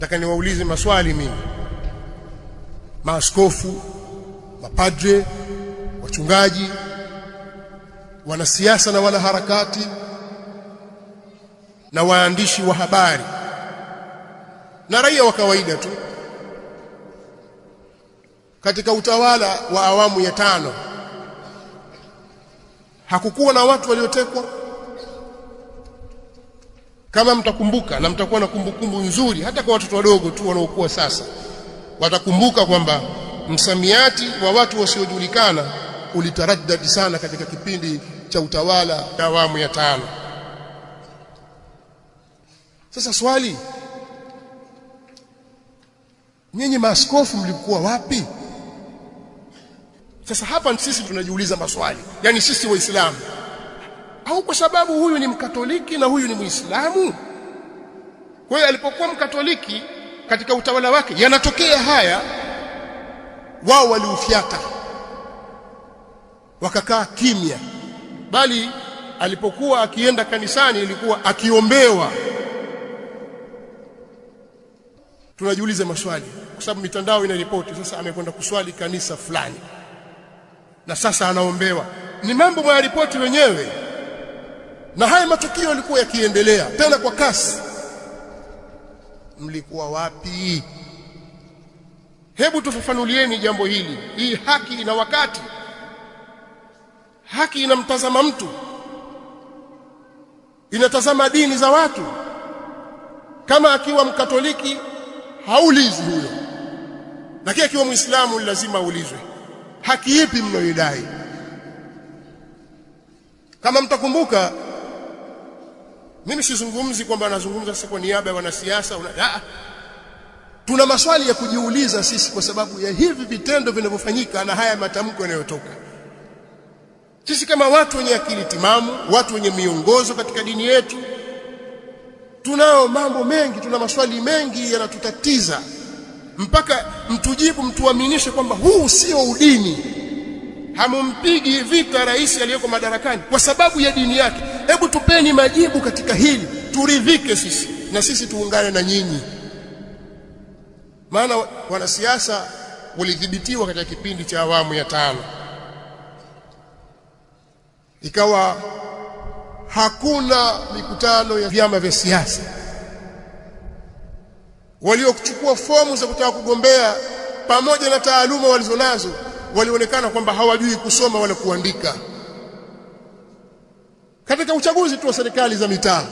nataka niwaulize maswali mimi, maaskofu, mapadre, wachungaji, wanasiasa na wanaharakati na waandishi wa habari na raia wa kawaida tu. Katika utawala wa awamu ya 5 hakukuwa na watu waliotekwa? Kama mtakumbuka, na mtakuwa na kumbukumbu nzuri, hata kwa watoto wadogo tu wanaokuwa sasa watakumbuka kwamba msamiati wa watu wasiojulikana ulitaraddadi sana katika kipindi cha utawala wa awamu ya 5. Sasa swali, nyinyi maaskofu mlikuwa wapi? Sasa hapa sisi tunajiuliza maswali, yani sisi Waislamu, au kwa sababu huyu ni Mkatoliki na huyu ni Muislamu? Kwa hiyo alipokuwa Mkatoliki katika utawala wake yanatokea haya, wao waliufyata wakakaa kimya, bali alipokuwa akienda kanisani ilikuwa akiombewa. Tunajiuliza maswali kwa sababu mitandao inaripoti sasa amekwenda kuswali kanisa fulani na sasa anaombewa. Ni mambo ya ripoti wenyewe, na haya matukio yalikuwa yakiendelea tena kwa kasi. Mlikuwa wapi? Hebu tufafanulieni jambo hili. Hii haki ina wakati, haki inamtazama mtu, inatazama dini za watu. Kama akiwa Mkatoliki haulizi huyo, lakini akiwa Muislamu lazima aulizwe. Haki ipi mnayoidai? Kama mtakumbuka, mimi sizungumzi kwamba nazungumza sasa kwa niaba ya wanasiasa. Tuna maswali ya kujiuliza sisi kwa sababu ya hivi vitendo vinavyofanyika na haya matamko yanayotoka. Sisi kama watu wenye akili timamu, watu wenye miongozo katika dini yetu, tunao mambo mengi, tuna maswali mengi yanatutatiza, mpaka mtujibu, mtuaminishe kwamba huu sio udini. Hamumpigi vita rais aliyeko madarakani kwa sababu ya dini yake. Hebu tupeni majibu katika hili, turidhike sisi na sisi tuungane na nyinyi. Maana wanasiasa walidhibitiwa katika kipindi cha awamu ya 5, ikawa hakuna mikutano ya vyama vya siasa. Waliokuchukua fomu za kutaka kugombea, pamoja na taaluma walizonazo, walionekana kwamba hawajui kusoma wala kuandika. Katika uchaguzi tu wa serikali za mitaa